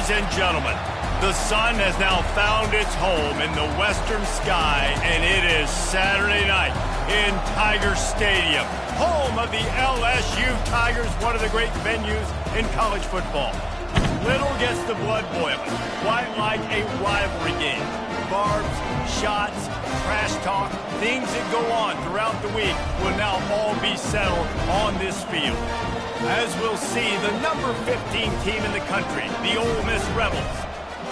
Ladies and gentlemen, the sun has now found its home in the western sky, and it is Saturday night in Tiger Stadium, home of the LSU Tigers, one of the great venues in college football. Little gets the blood boiling, quite like a rivalry game. Barbs, shots, trash talk, things that go on throughout the week will now all be settled on this field. As we'll see, the number 15 team in the country, the Ole Miss Rebels,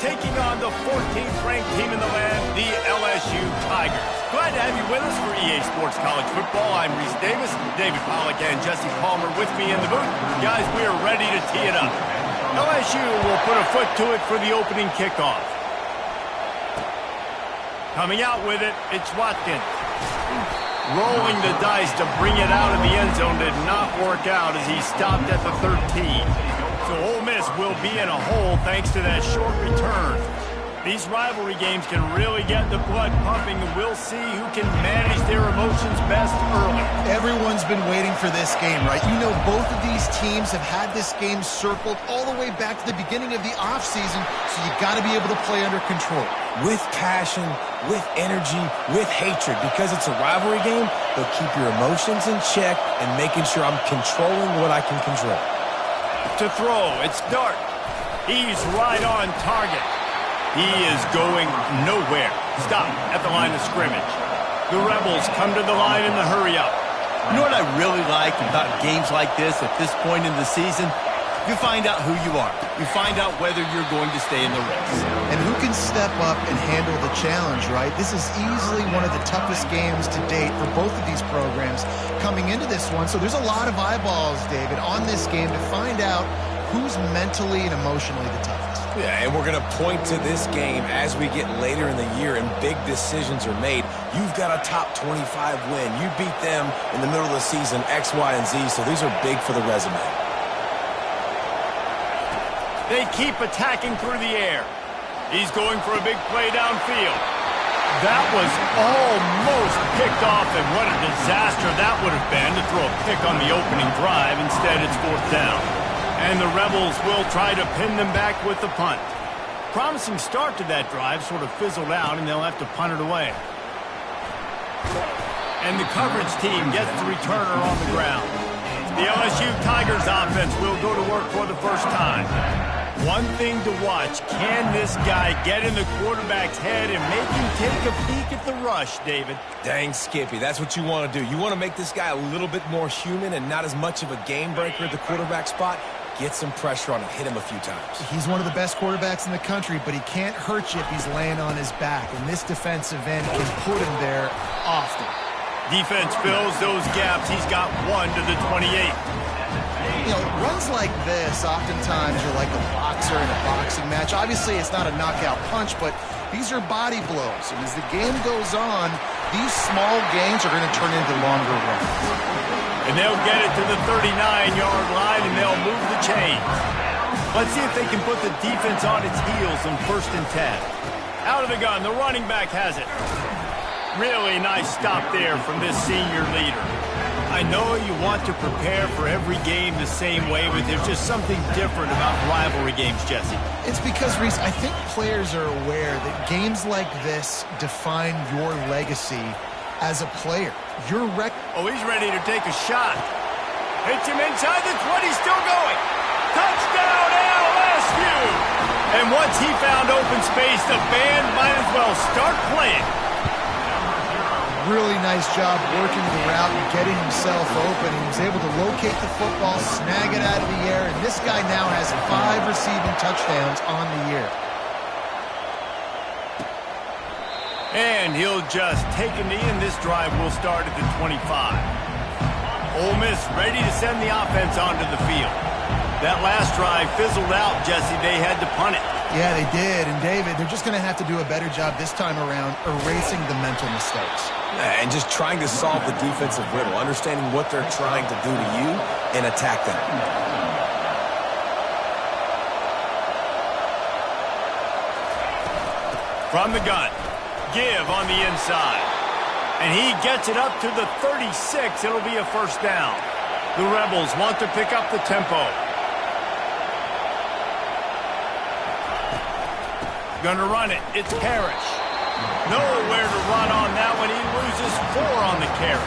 taking on the 14th ranked team in the land, the LSU Tigers. Glad to have you with us for EA Sports College Football. I'm Reese Davis, David Pollack and Jesse Palmer with me in the booth. Guys, we are ready to tee it up. LSU will put a foot to it for the opening kickoff. Coming out with it, it's Watkins. Rolling the dice to bring it out of the end zone did not work out as he stopped at the 13. So Ole Miss will be in a hole thanks to that short return. These rivalry games can really get the blood pumping, and we'll see who can manage their emotions best early. Everyone's been waiting for this game, right? You know, both of these teams have had this game circled all the way back to the beginning of the offseason, so you got to be able to play under control. With passion, with energy, with hatred. Because it's a rivalry game, they'll keep your emotions in check and making sure I'm controlling what I can control. To throw, it's Dart. He's right on target. He is going nowhere. Stop at the line of scrimmage. The Rebels come to the line in the hurry-up. You know what I really like about games like this at this point in the season? You find out who you are. You find out whether you're going to stay in the race. And who can step up and handle the challenge, right? This is easily one of the toughest games to date for both of these programs coming into this one. So there's a lot of eyeballs, David, on this game to find out who's mentally and emotionally the toughest. Yeah, and we're going to point to this game as we get later in the year and big decisions are made. You've got a top 25 win. You beat them in the middle of the season, X, Y, and Z, so these are big for the resume. They keep attacking through the air. He's going for a big play downfield. That was almost picked off, and what a disaster that would have been to throw a pick on the opening drive. Instead, it's fourth down. And the Rebels will try to pin them back with the punt. Promising start to that drive sort of fizzled out, and they'll have to punt it away. And the coverage team gets the returner on the ground. The LSU Tigers offense will go to work for the first time. One thing to watch, can this guy get in the quarterback's head and make him take a peek at the rush, David? Dang, Skippy, that's what you want to do. You want to make this guy a little bit more human and not as much of a game breaker at the quarterback spot. Get some pressure on him, hit him a few times. He's one of the best quarterbacks in the country, but he can't hurt you if he's laying on his back, and this defensive end can put him there often. Defense fills those gaps. He's got one to the 28. You know, runs like this oftentimes are like a boxer in a boxing match. Obviously, it's not a knockout punch, but these are body blows. And as the game goes on, these small gains are going to turn into longer runs. And they'll get it to the 39-yard line, and they'll move the chains. Let's see if they can put the defense on its heels on 1st and 10. Out of the gun, the running back has it. Really nice stop there from this senior leader. I know you want to prepare for every game the same way, but there's just something different about rivalry games, Jesse. It's because, Reese, I think players are aware that games like this define your legacy as a player. Oh, he's ready to take a shot. Hits him inside the 20, still going. Touchdown, LSU! And once he found open space, the band might as well start playing. Really nice job working the route and getting himself open. He was able to locate the football, snag it out of the air, and this guy now has 5 receiving touchdowns on the year. And he'll just take a knee, and this drive will start at the 25. Ole Miss ready to send the offense onto the field. That last drive fizzled out, Jesse. They had to punt it. Yeah, they did. And, David, they're just going to have to do a better job this time around erasing the mental mistakes. Yeah, and just trying to solve the defensive riddle, understanding what they're trying to do to you and attack them. From the gun. Give on the inside. And he gets it up to the 36. It'll be a first down. The Rebels want to pick up the tempo. Gonna run it. It's Parrish. Nowhere to run on that one. He loses 4 on the carry.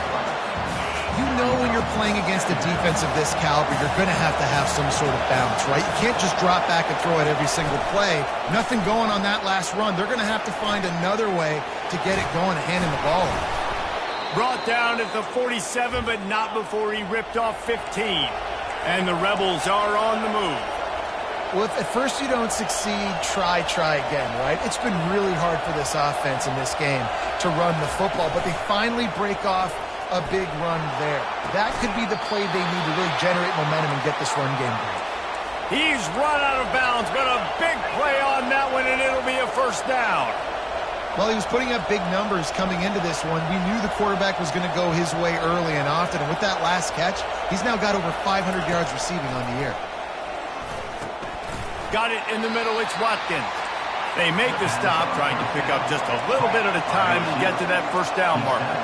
You know when you're playing against a defense of this caliber, you're going to have some sort of bounce, right? You can't just drop back and throw it every single play. Nothing going on that last run. They're going to have to find another way to get it going and handing the ball off. Brought down at the 47, but not before he ripped off 15. And the Rebels are on the move. Well, if at first you don't succeed, try again, right? It's been really hard for this offense in this game to run the football, but they finally break off a big run there. That could be the play they need to really generate momentum and get this run game going. He's run out of bounds, but a big play on that one, and it'll be a first down. Well, he was putting up big numbers coming into this one. We knew the quarterback was going to go his way early and often, and with that last catch, he's now got over 500 yards receiving on the year. Got it in the middle. It's Watkins. They make the stop, trying to pick up just a little bit at a time to get to that first down marker.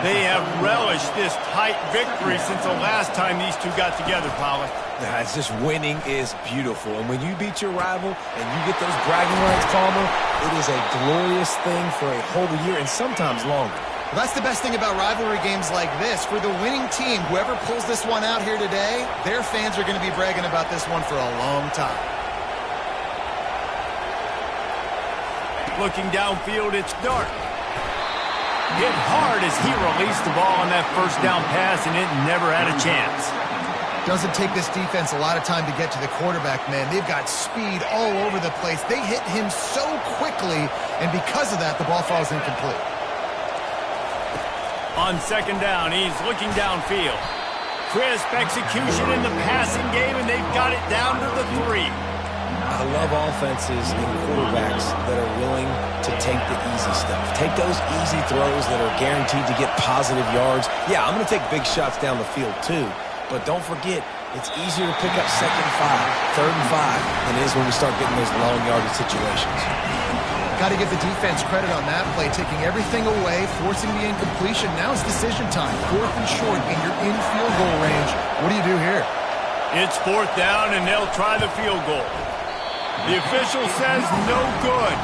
They have relished this tight victory since the last time these two got together, Pollock. Nah, it's just winning is beautiful. And when you beat your rival and you get those bragging rights, Palmer, it is a glorious thing for a whole year and sometimes longer. Well, that's the best thing about rivalry games like this. For the winning team, whoever pulls this one out here today, their fans are going to be bragging about this one for a long time. Looking downfield, it's Dart. Hit hard as he released the ball on that first down pass, and it never had a chance. Doesn't take this defense a lot of time to get to the quarterback, man. They've got speed all over the place. They hit him so quickly, and because of that, the ball falls incomplete. On second down, he's looking downfield. Crisp execution in the passing game, and they've got it down to the 3. I love offenses and quarterbacks that are willing to take the easy stuff. Take those easy throws that are guaranteed to get positive yards. Yeah, I'm going to take big shots down the field too. But don't forget, it's easier to pick up 2nd and 5, 3rd and 5 than it is when we start getting those long yardage situations. Got to give the defense credit on that play, taking everything away, forcing the incompletion. Now it's decision time. 4th and short, and you're in field goal range. What do you do here? It's 4th down, and they'll try the field goal. The official says no good,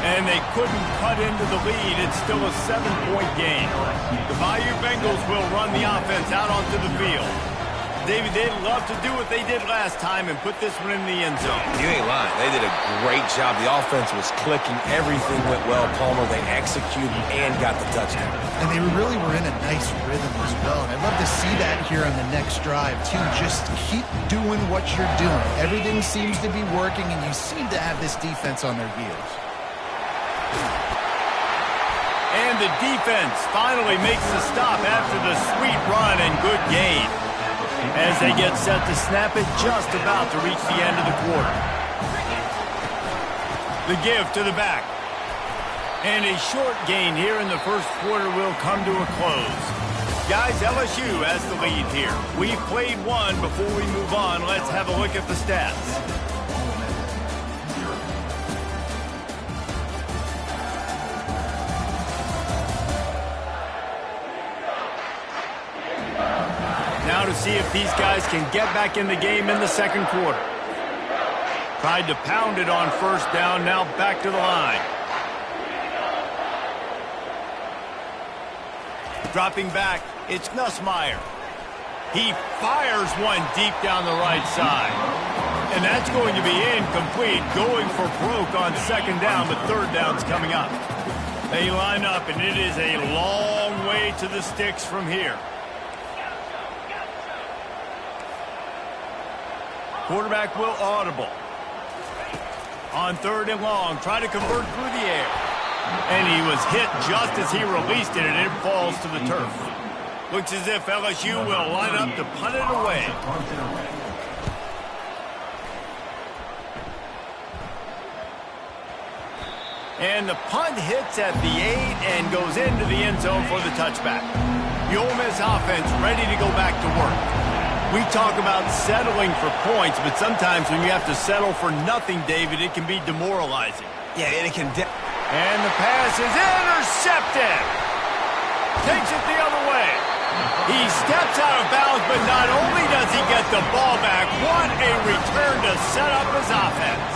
and they couldn't cut into the lead. It's still a 7-point game. The Bayou Bengals will run the offense out onto the field. David, they'd love to do what they did last time and put this one in the end zone. You ain't lying. They did a great job. The offense was clicking. Everything went well, Palmer. They executed and got the touchdown. And they really were in a nice rhythm as well. And I'd love to see that here on the next drive, too. Just keep doing what you're doing. Everything seems to be working, and you seem to have this defense on their heels. And the defense finally makes the stop after the sweet run and good gain, as they get set to snap it just about to reach the end of the quarter. The give to the back. And a short gain here in the first quarter will come to a close. Guys, LSU has the lead here. We've played one. Before we move on, let's have a look at the stats. Now to see if these guys can get back in the game in the second quarter. Tried to pound it on first down, now back to the line. Dropping back, it's Nussmeier. He fires one deep down the right side. And that's going to be incomplete, going for broke on second down, but third down's coming up. They line up, and it is a long way to the sticks from here. Quarterback will audible. On 3rd and long, try to convert through the air. And he was hit just as he released it, and it falls to the turf. Looks as if LSU will line up to punt it away. And the punt hits at the 8 and goes into the end zone for the touchback. The Ole Miss offense ready to go back to work. We talk about settling for points, but sometimes when you have to settle for nothing, David, it can be demoralizing. Yeah, and it can... And the pass is intercepted. Takes it the other way. He steps out of bounds, but not only does he get the ball back, what a return to set up his offense.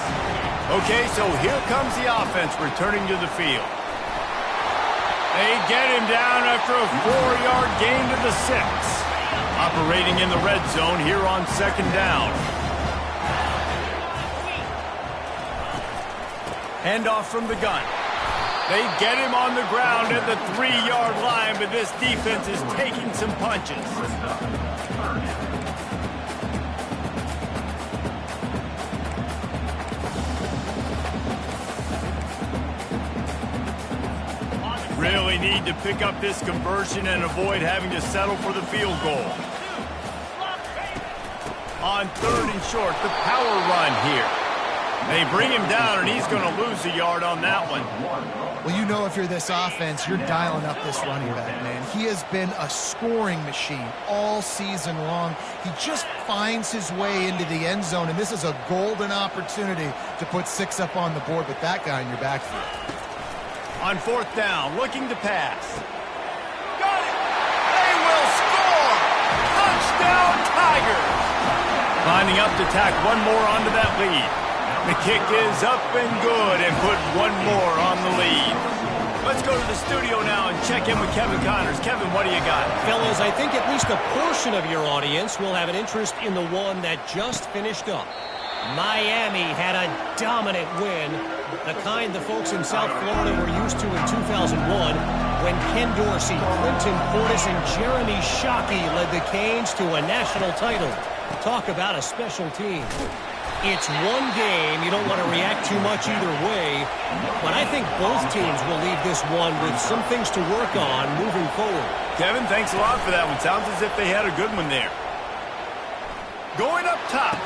Okay, so here comes the offense returning to the field. They get him down after a 4-yard gain to the 6. Operating in the red zone here on 2nd down. Handoff from the gun. They get him on the ground at the 3-yard line, but this defense is taking some punches. Really need to pick up this conversion and avoid having to settle for the field goal. On 3rd and short, the power run here. They bring him down, and he's going to lose a yard on that one. Well, you know if you're this offense, you're dialing up this running back, man. He has been a scoring machine all season long. He just finds his way into the end zone, and this is a golden opportunity to put 6 up on the board with that guy in your backfield. On 4th down, looking to pass. Got it! They will score! Touchdown, Tigers! Lining up to tack one more onto that lead. The kick is up and good and put one more on the lead. Let's go to the studio now and check in with Kevin Connors. Kevin, what do you got? Fellas, I think at least a portion of your audience will have an interest in the one that just finished up. Miami had a dominant win, the kind the folks in South Florida were used to in 2001 when Ken Dorsey, Clinton Portis, and Jeremy Shockey led the Canes to a national title. Talk about a special team. It's one game. You don't want to react too much either way, but I think both teams will leave this one with some things to work on moving forward. Kevin, thanks a lot for that one. Sounds as if they had a good one there. Going up top.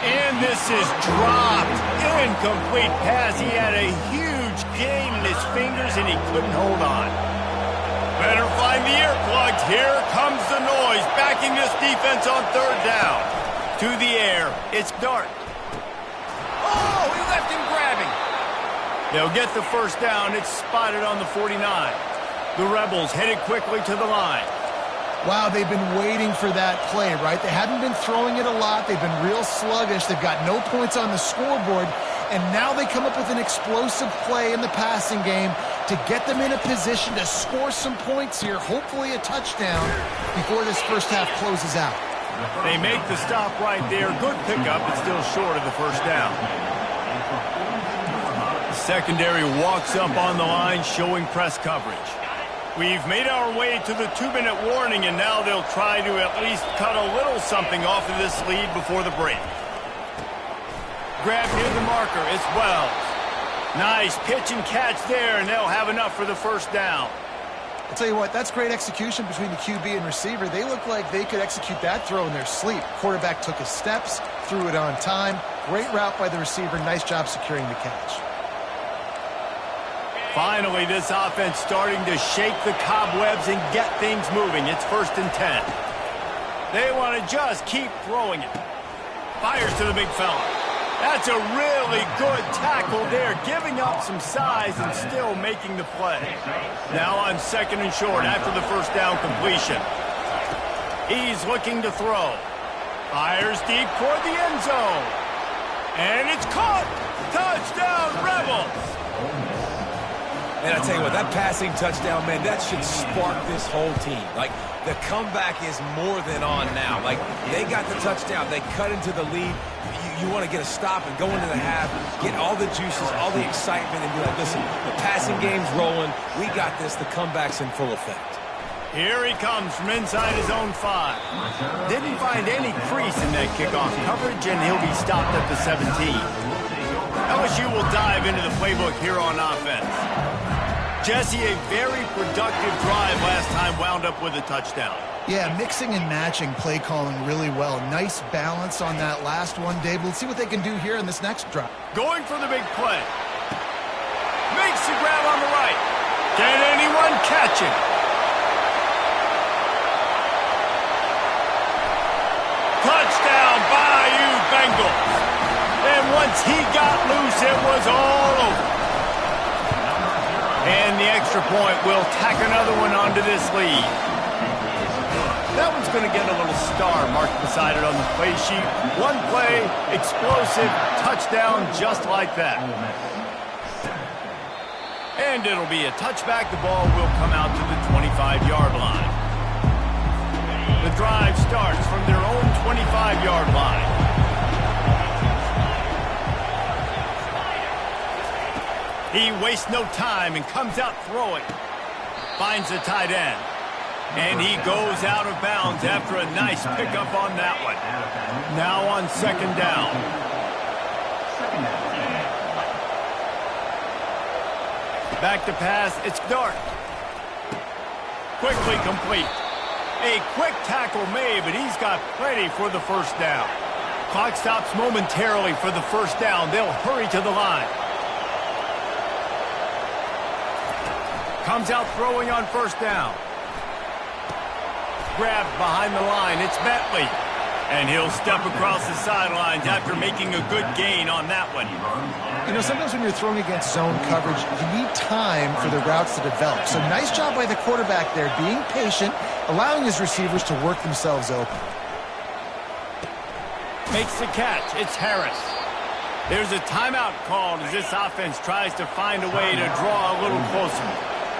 And this is dropped. Incomplete pass. He had a huge gain in his fingers, and he couldn't hold on. Better find the earplugs. Here comes the noise, backing this defense on 3rd down. To the air. It's Dart. Oh, he left him grabbing. They'll get the 1st down. It's spotted on the 49. The Rebels headed quickly to the line. Wow, they've been waiting for that play, right? They haven't been throwing it a lot. They've been real sluggish. They've got no points on the scoreboard. And now they come up with an explosive play in the passing game to get them in a position to score some points here, hopefully a touchdown, before this first half closes out. They make the stop right there. Good pickup, but still short of the 1st down. The secondary walks up on the line, showing press coverage. We've made our way to the 2-minute warning, and now they'll try to at least cut a little something off of this lead before the break. Grab near the marker. It's Wells. Nice pitch and catch there, and they'll have enough for the 1st down. I'll tell you what, that's great execution between the QB and receiver. They look like they could execute that throw in their sleep. Quarterback took his steps, threw it on time. Great route by the receiver. Nice job securing the catch. Finally, this offense starting to shake the cobwebs and get things moving. It's 1st and 10. They want to just keep throwing it. Fires to the big fella. That's a really good tackle there, giving up some size and still making the play. Now on 2nd and short after the 1st down completion. He's looking to throw. Fires deep toward the end zone. And it's caught. Touchdown, Rebels. And I tell you what, that passing touchdown, man, that should spark this whole team. Like, the comeback is more than on now. Like, they got the touchdown. They cut into the lead. You want to get a stop and go into the half, get all the juices, all the excitement, and be like, listen, the passing game's rolling. We got this. The comeback's in full effect. Here he comes from inside his own 5. Didn't find any crease in that kickoff coverage, and he'll be stopped at the 17. LSU will dive into the playbook here on offense. Jesse, a very productive drive last time, wound up with a touchdown. Yeah, mixing and matching play calling really well. Nice balance on that last one, Dave. Let's see what they can do here in this next drive. Going for the big play. Makes the grab on the right. Can anyone catch it? Touchdown, Bayou Bengals. And once he got loose, it was all over. And the extra point will tack another one onto this lead. That one's going to get a little star marked beside it on the play sheet. One play, explosive, touchdown, just like that. And it'll be a touchback. The ball will come out to the 25-yard line. The drive starts from their own 25-yard line. He wastes no time and comes out throwing. Finds the tight end. And he goes out of bounds after a nice pickup on that one. Now on second down. Back to pass. It's Dart. Quickly complete. A quick tackle made, but he's got plenty for the first down. Clock stops momentarily for the first down. They'll hurry to the line. Comes out throwing on first down. Grabbed behind the line. It's Bentley. And he'll step across the sidelines after making a good gain on that one. You know, sometimes when you're throwing against zone coverage, you need time for the routes to develop. So nice job by the quarterback there, being patient, allowing his receivers to work themselves open. Makes the catch. It's Harris. There's a timeout called as this offense tries to find a way to draw a little closer.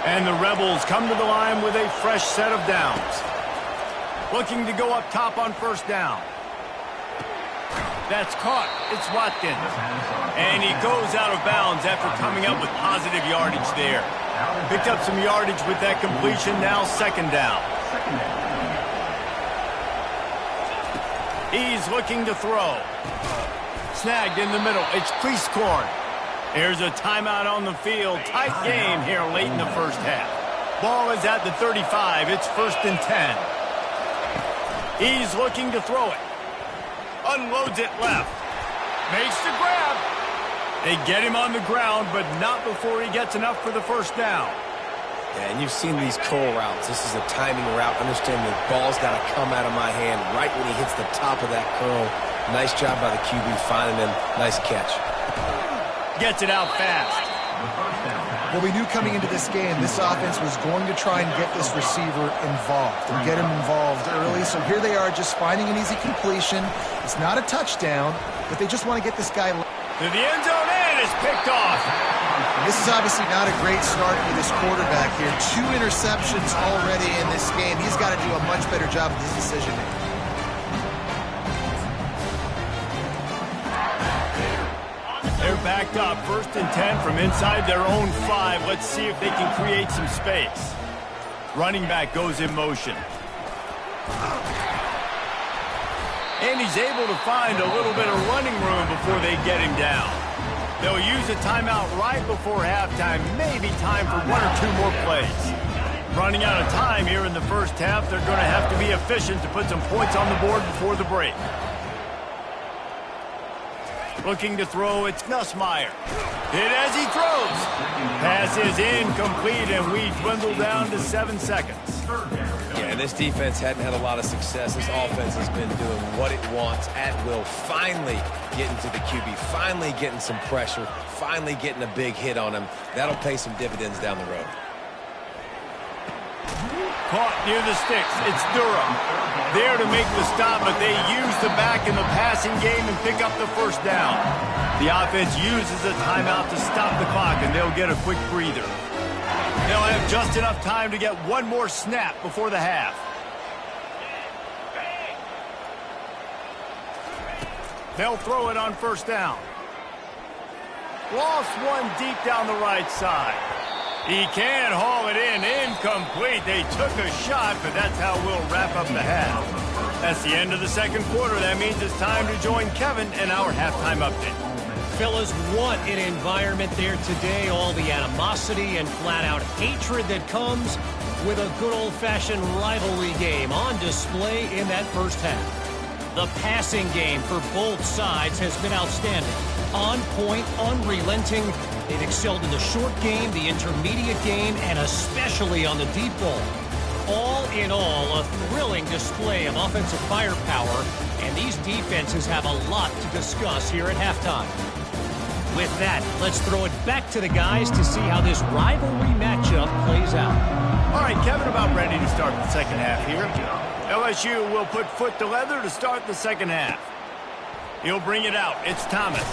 And the Rebels come to the line with a fresh set of downs. Looking to go up top on first down. That's caught. It's Watkins. And he goes out of bounds after coming up with positive yardage there. Picked up some yardage with that completion. Now second down. He's looking to throw. Snagged in the middle. It's Cleescorn. Here's a timeout on the field. Tight game here late in the first half. Ball is at the 35. It's 1st and 10. He's looking to throw it. Unloads it left. Makes the grab. They get him on the ground, but not before he gets enough for the first down. Yeah, and you've seen these curl routes. This is a timing route. Understand the ball's got to come out of my hand right when he hits the top of that curl. Nice job by the QB finding him. Nice catch. Gets it out fast. Well, we knew coming into this game, this offense was going to try and get this receiver involved and get him involved early. So here they are just finding an easy completion. It's not a touchdown, but they just want to get this guy to the end zone, and it's picked off. This is obviously not a great start for this quarterback here. 2 interceptions already in this game. He's got to do a much better job of his decision-making. They're backed up. 1st and 10 from inside their own 5. Let's see if they can create some space. Running back goes in motion. And he's able to find a little bit of running room before they get him down. They'll use a timeout right before halftime. Maybe time for 1 or 2 more plays. Running out of time here in the first half. They're going to have to be efficient to put some points on the board before the break. Looking to throw, it's Nussmeier. Hit as he throws. Pass is incomplete, and we dwindle down to 7 seconds. Yeah, and this defense hadn't had a lot of success. This offense has been doing what it wants at will. Finally getting to the QB. Finally getting some pressure. Finally getting a big hit on him. That'll pay some dividends down the road. Caught near the sticks. It's Durham. There to make the stop, but they use the back in the passing game and pick up the first down. The offense uses a timeout to stop the clock, and they'll get a quick breather. They'll have just enough time to get one more snap before the half. They'll throw it on first down. Lost one deep down the right side. He can haul it in. Incomplete. They took a shot, but that's how we'll wrap up the half. That's the end of the second quarter. That means it's time to join Kevin in our halftime update. Fellas, what an environment there today. All the animosity and flat-out hatred that comes with a good old-fashioned rivalry game on display in that first half. The passing game for both sides has been outstanding. On point, unrelenting. They've excelled in the short game, the intermediate game, and especially on the deep ball. All in all, a thrilling display of offensive firepower, and these defenses have a lot to discuss here at halftime. With that, let's throw it back to the guys to see how this rivalry matchup plays out. All right, Kevin, about ready to start the second half here. LSU will put foot to leather to start the second half. He'll bring it out. It's Thomas.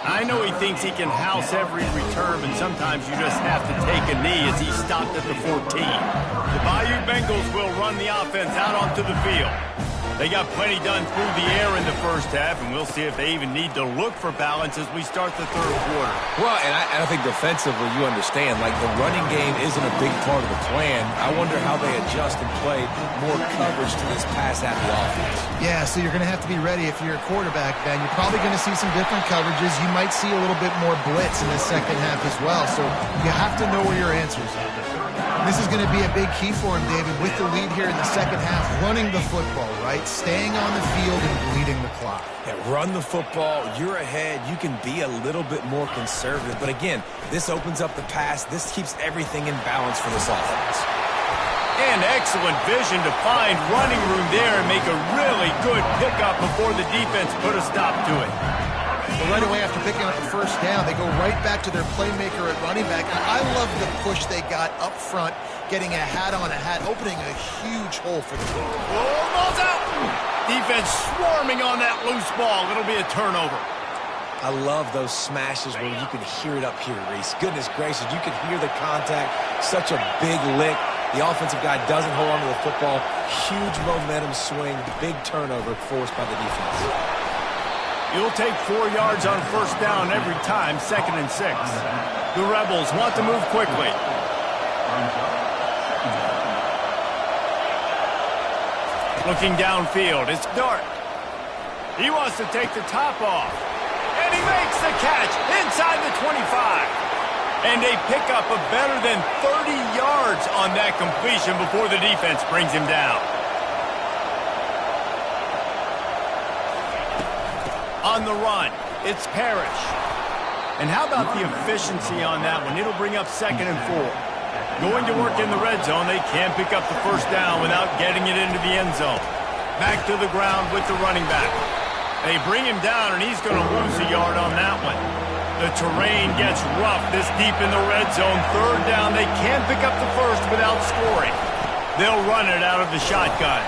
I know he thinks he can house every return, and sometimes you just have to take a knee as he stopped at the 14. The Bayou Bengals will run the offense out onto the field. They got plenty done through the air in the first half, and we'll see if they even need to look for balance as we start the third quarter. Well, and I think defensively, you understand, like the running game isn't a big part of the plan. I wonder how they adjust and play more coverage to this pass-happy offense. Yeah, so you're going to have to be ready if you're a quarterback, Ben. You're probably going to see some different coverages. You might see a little bit more blitz in the second half as well, so you have to know where your answers are. This is going to be a big key for him, David, with the lead here in the second half, running the football, right? Staying on the field and bleeding the clock. Yeah, run the football. You're ahead. You can be a little bit more conservative. But again, this opens up the pass. This keeps everything in balance for this offense. And excellent vision to find running room there and make a really good pickup before the defense put a stop to it. Well, right away after picking up the first down, they go right back to their playmaker at running back. I love the push they got up front, getting a hat on a hat, opening a huge hole for the team. Oh, ball's out! Defense swarming on that loose ball. It'll be a turnover. I love those smashes where you can hear it up here, Reese. Goodness gracious, you can hear the contact. Such a big lick. The offensive guy doesn't hold on to the football. Huge momentum swing. Big turnover forced by the defense. You'll take 4 yards on first down every time, 2nd and 6. The Rebels want to move quickly. Looking downfield, it's Dart. He wants to take the top off. And he makes the catch inside the 25. And they pick up a better than 30 yards on that completion before the defense brings him down. On the run, it's Parrish. And how about the efficiency on that one? It'll bring up 2nd and 4. Going to work in the red zone, they can't pick up the first down without getting it into the end zone. Back to the ground with the running back. They bring him down, and he's going to lose a yard on that one. The terrain gets rough this deep in the red zone. 3rd down, they can't pick up the first without scoring. They'll run it out of the shotgun.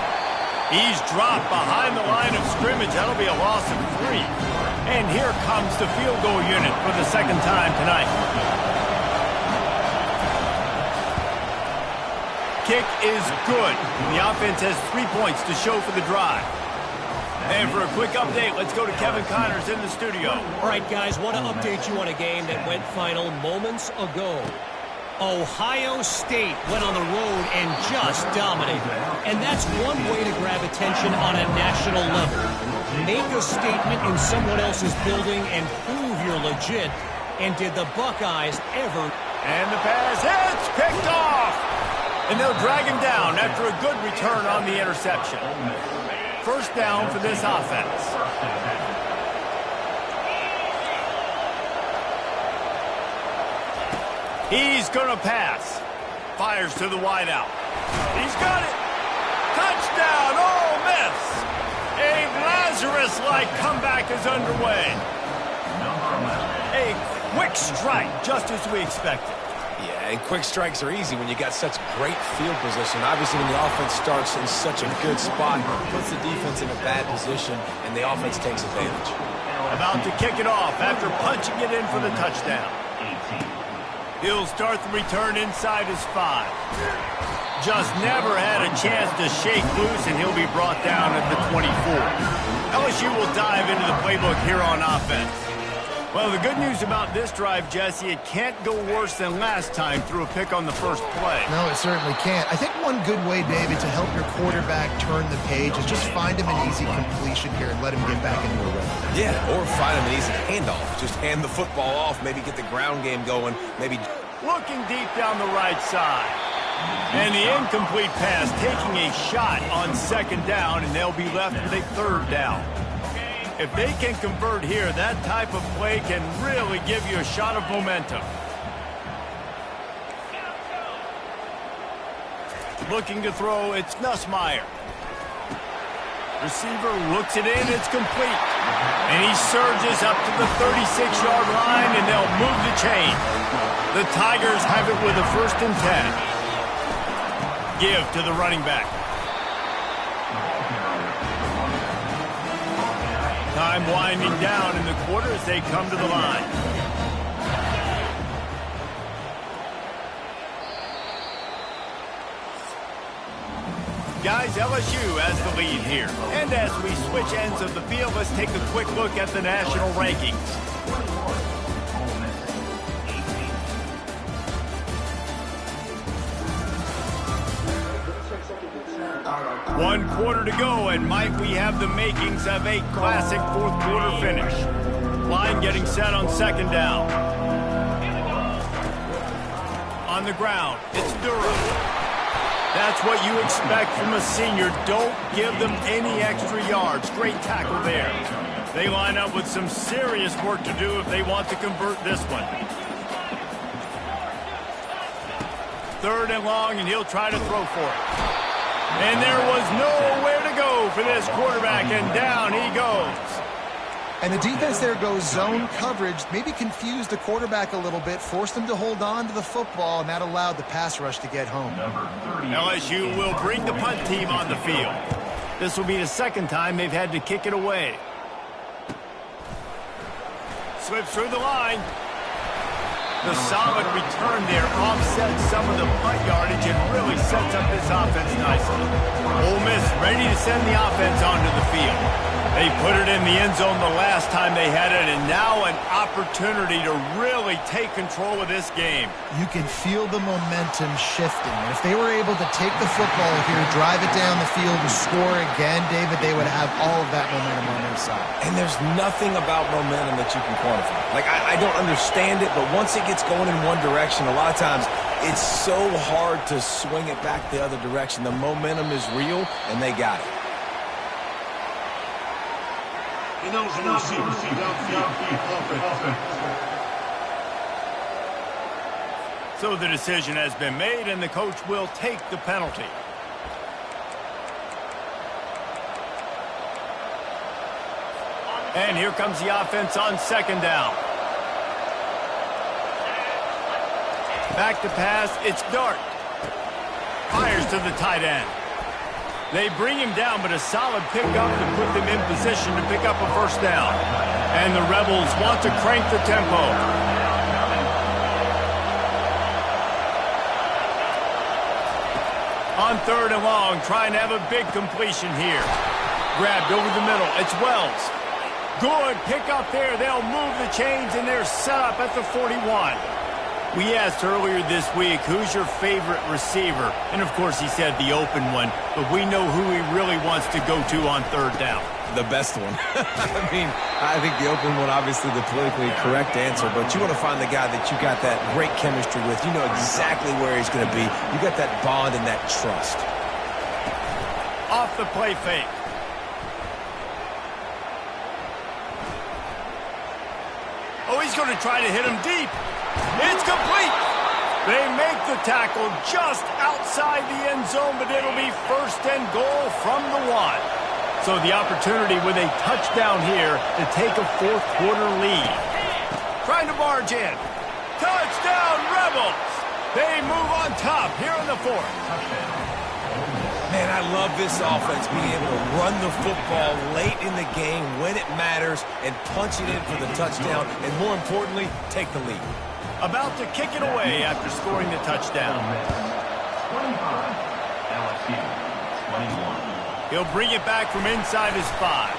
He's dropped behind the line of scrimmage. That'll be a loss of 3. And here comes the field goal unit for the 2nd time tonight. Kick is good. The offense has 3 points to show for the drive. And for a quick update, let's go to Kevin Connors in the studio. All right, guys, want to update you on a game that went final moments ago. Ohio State went on the road and just dominated. And that's one way to grab attention on a national level. Make a statement in someone else's building and prove you're legit. And did the Buckeyes ever? And the pass hits, picked off. And they'll drag him down after a good return on the interception. First down for this offense. He's going to pass. Fires to the wideout. He's got it. Touchdown, Ole Miss. A Lazarus-like comeback is underway. A quick strike, just as we expected. Yeah, and quick strikes are easy when you got such great field position. Obviously, when the offense starts in such a good spot, it puts the defense in a bad position, and the offense takes advantage. About to kick it off after punching it in for the touchdown. He'll start the return inside his 5. Just never had a chance to shake loose, and he'll be brought down at the 24. LSU will dive into the playbook here on offense. Well, the good news about this drive, Jesse, it can't go worse than last time through a pick on the first play. No, it certainly can't. I think one good way, David, to help your quarterback turn the page is just find him an easy completion here and let him get back into a rhythm. Yeah, or find him an easy handoff. Just hand the football off, maybe get the ground game going, maybe... Looking deep down the right side. And the incomplete pass taking a shot on 2nd down, and they'll be left with a 3rd down. If they can convert here, that type of play can really give you a shot of momentum. Looking to throw, it's Nussmeier. Receiver looks it in, it's complete. And he surges up to the 36-yard line, and they'll move the chain. The Tigers have it with a 1st and 10. give to the running back. Time winding down in the quarter as they come to the line. Guys, LSU has the lead here. And as we switch ends of the field, let's take a quick look at the national rankings. One quarter to go, and Mike, we have the makings of a classic fourth quarter finish. Line getting set on second down. On the ground, it's Durham. That's what you expect from a senior. Don't give them any extra yards. Great tackle there. They line up with some serious work to do if they want to convert this one. Third and long, and he'll try to throw for it. And there was nowhere to go for this quarterback, and down he goes. And the defense there goes zone coverage, maybe confused the quarterback a little bit, forced him to hold on to the football, and that allowed the pass rush to get home. LSU will bring the punt team on the field. This will be the second time they've had to kick it away. Slips through the line. The solid return there offsets some of the punt yardage and really sets up this offense nicely. Ole Miss ready to send the offense onto the field. They put it in the end zone the last time they had it, and now an opportunity to really take control of this game. You can feel the momentum shifting. If they were able to take the football here, drive it down the field, and score again, David, they would have all of that momentum on their side. And there's nothing about momentum that you can quantify. Like, I don't understand it, but once it gets going in one direction, a lot of times it's so hard to swing it back the other direction. The momentum is real, and they got it. So the decision has been made, and the coach will take the penalty. And here comes the offense on second down. Back to pass, it's Dart. Fires to the tight end. They bring him down, but a solid pickup to put them in position to pick up a first down. And the Rebels want to crank the tempo. On third and long, trying to have a big completion here. Grabbed over the middle, it's Wells. Good pickup there. They'll move the chains, and they're set up at the 41. We asked earlier this week, who's your favorite receiver? And, of course, he said the open one. But we know who he really wants to go to on third down. The best one. I mean, I think the open one, obviously the politically correct answer, but you want to find the guy that you got that great chemistry with. You know exactly where he's going to be. You got that bond and that trust. Off the play fake. Oh, he's going to try to hit him deep. It's complete. They make the tackle just outside the end zone, but it'll be first and goal from the 1. So the opportunity with a touchdown here to take a fourth quarter lead. Trying to barge in. Touchdown, Rebels. They move on top here in the fourth. Man, I love this offense being able to run the football late in the game when it matters and punch it in for the touchdown and, more importantly, take the lead. About to kick it away after scoring the touchdown. 25, LSU, 21. He'll bring it back from inside his 5.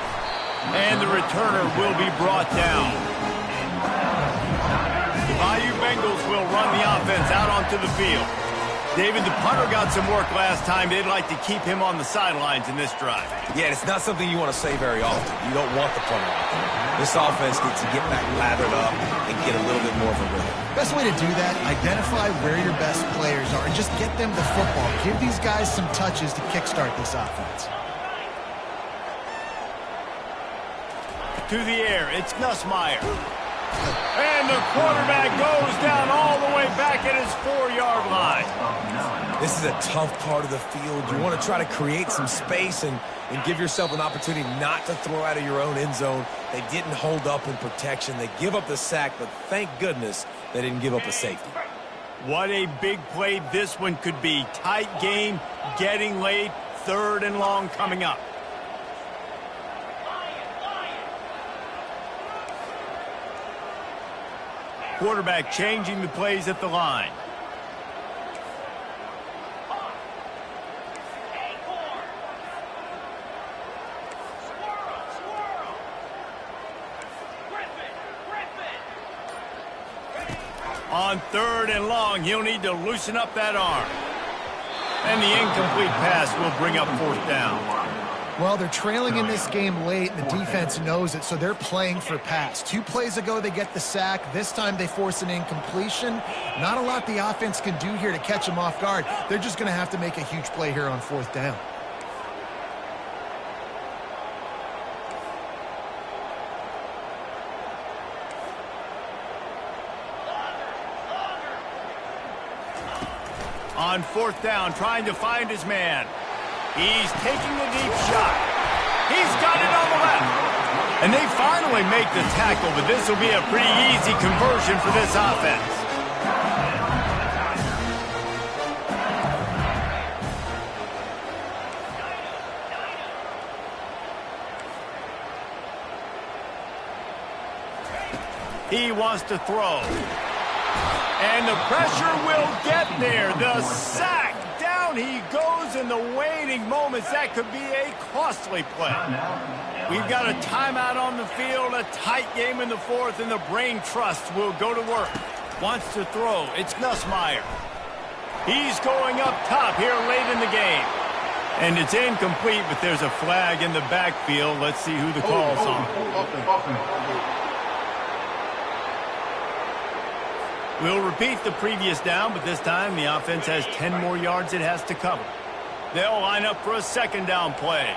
And the returner will be brought down. The Bayou Bengals will run the offense out onto the field. David, the punter got some work last time. They'd like to keep him on the sidelines in this drive. Yeah, it's not something you want to say very often. You don't want the punter out there. This offense needs to get back lathered up and get a little bit more of a rhythm. Best way to do that, identify where your best players are and just get them the football. Give these guys some touches to kickstart this offense. To the air, it's Nussmeier. And the quarterback goes down all the way back at his 4-yard line. This is a tough part of the field. You want to try to create some space and give yourself an opportunity not to throw out of your own end zone. They didn't hold up in protection. They give up the sack, but thank goodness they didn't give up a safety. What a big play this one could be. Tight game, getting late, 3rd and long coming up. Quarterback changing the plays at the line. On 3rd and long, he'll need to loosen up that arm. And the incomplete pass will bring up 4th down. Well, they're trailing in this game late, and the defense knows it, so they're playing for pass. 2 plays ago, they get the sack. This time, they force an incompletion. Not a lot the offense can do here to catch them off guard. They're just going to have to make a huge play here on 4th down. On 4th down, trying to find his man. He's taking the deep shot. He's got it on the left. And they finally make the tackle, but this will be a pretty easy conversion for this offense. He wants to throw. And the pressure will get there. The sack. Down he goes in the waiting moments. That could be a costly play. We've got a timeout on the field, a tight game in the 4th, and the brain trust will go to work. Wants to throw. It's Nussmeier. He's going up top here late in the game. And it's incomplete, but there's a flag in the backfield. Let's see who the call's on. We'll repeat the previous down, but this time the offense has 10 more yards it has to cover. They'll line up for a 2nd down play.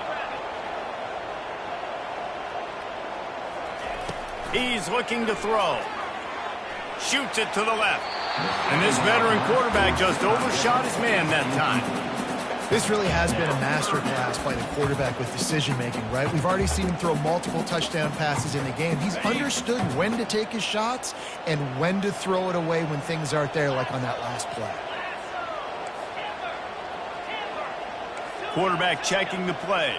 He's looking to throw. Shoots it to the left. And this veteran quarterback just overshot his man that time. This really has been a masterclass by the quarterback with decision-making, right? We've already seen him throw multiple touchdown passes in the game. He's understood when to take his shots and when to throw it away when things aren't there, like on that last play. Quarterback checking the play.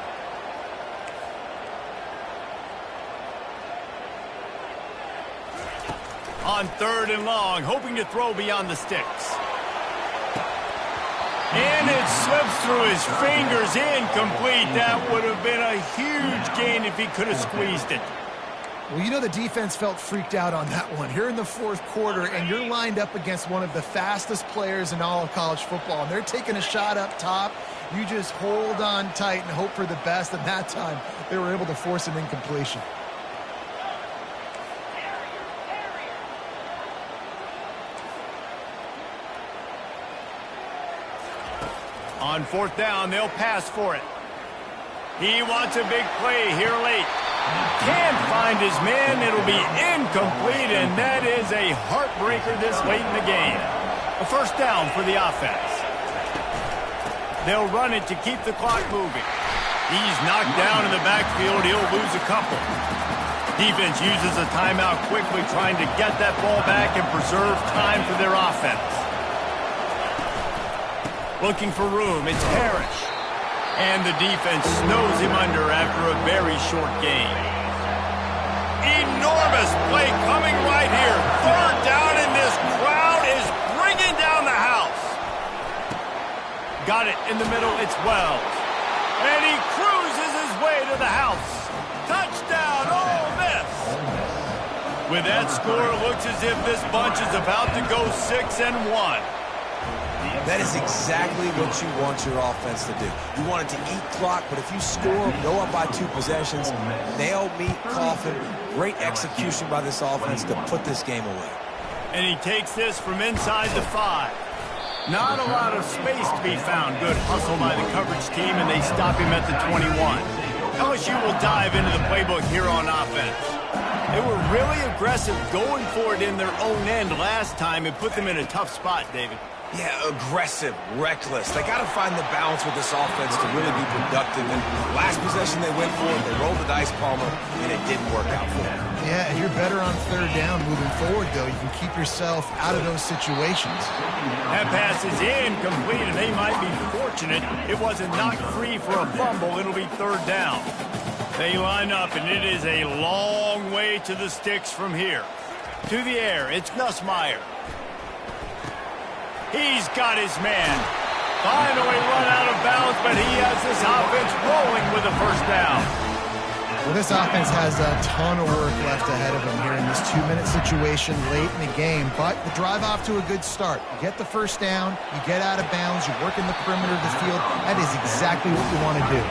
On 3rd and long, hoping to throw beyond the sticks. And it slips through his fingers, incomplete. That would have been a huge gain if he could have squeezed it. Well, you know the defense felt freaked out on that one. You're in the 4th quarter, and you're lined up against one of the fastest players in all of college football, and they're taking a shot up top. You just hold on tight and hope for the best, and that time they were able to force an incompletion. On 4th down, they'll pass for it. He wants a big play here late. Can't find his man. It'll be incomplete, and that is a heartbreaker this late in the game. A 1st down for the offense. They'll run it to keep the clock moving. He's knocked down in the backfield. He'll lose a couple. Defense uses a timeout quickly, trying to get that ball back and preserve time for their offense. Looking for room, it's Parrish. And the defense snows him under after a very short game. Enormous play coming right here. 3rd down, and this crowd is bringing down the house. Got it in the middle, it's Wells. And he cruises his way to the house. Touchdown, Ole Miss. With that score, it looks as if this bunch is about to go 6-1. That is exactly what you want your offense to do. You want it to eat clock, but if you score, go up by 2 possessions, nail, meet, coffin, great execution by this offense to put this game away. And he takes this from inside the 5. Not a lot of space to be found. Good hustle by the coverage team, and they stop him at the 21. LSU will dive into the playbook here on offense. They were really aggressive going for it in their own end last time and put them in a tough spot, David. Yeah, aggressive, reckless. They got to find the balance with this offense to really be productive. And last possession they went for it, they rolled the dice, Palmer, and it didn't work out for them. Yeah, and you're better on third down moving forward, though. You can keep yourself out of those situations. That pass is incomplete, and they might be fortunate it wasn't knocked free for a fumble. It'll be third down. They line up, and it is a long way to the sticks from here. To the air, it's Nussmeier. He's got his man. Finally run out of bounds, but he has this offense rolling with a first down. Well, this offense has a ton of work left ahead of them here in this 2-minute situation late in the game, but the drive off to a good start. You get the first down, you get out of bounds, you work in the perimeter of the field. That is exactly what you want to do.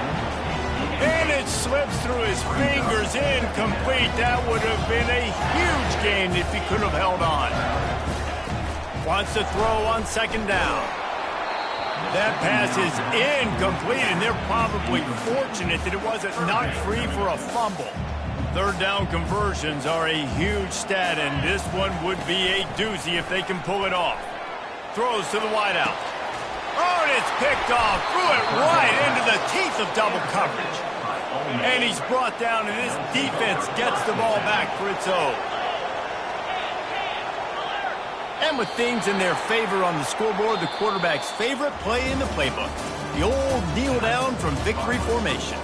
And it slips through his fingers, incomplete. That would have been a huge gain if he could have held on. Wants to throw on second down. That pass is incomplete, and they're probably fortunate that it wasn't knocked free for a fumble. Third down conversions are a huge stat, and this one would be a doozy if they can pull it off. Throws to the wideout. Oh, and it's picked off. Threw it right into the teeth of double coverage. And he's brought down, and this defense gets the ball back for its own. And with things in their favor on the scoreboard, the quarterback's favorite play in the playbook, the old kneel down from victory formation.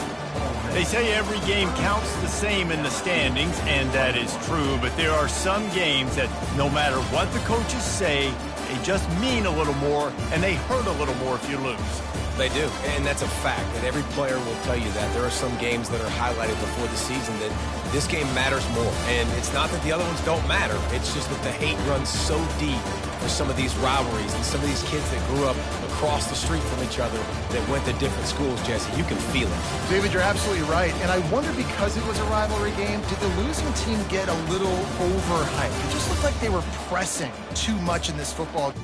They say every game counts the same in the standings, and that is true, but there are some games that no matter what the coaches say, they just mean a little more, and they hurt a little more if you lose. They do, and that's a fact, that every player will tell you that. There are some games that are highlighted before the season that this game matters more. And it's not that the other ones don't matter. It's just that the hate runs so deep for some of these rivalries and some of these kids that grew up across the street from each other that went to different schools, Jesse. You can feel it. David, you're absolutely right. And I wonder, because it was a rivalry game, did the losing team get a little overhyped? It just looked like they were pressing too much in this football game.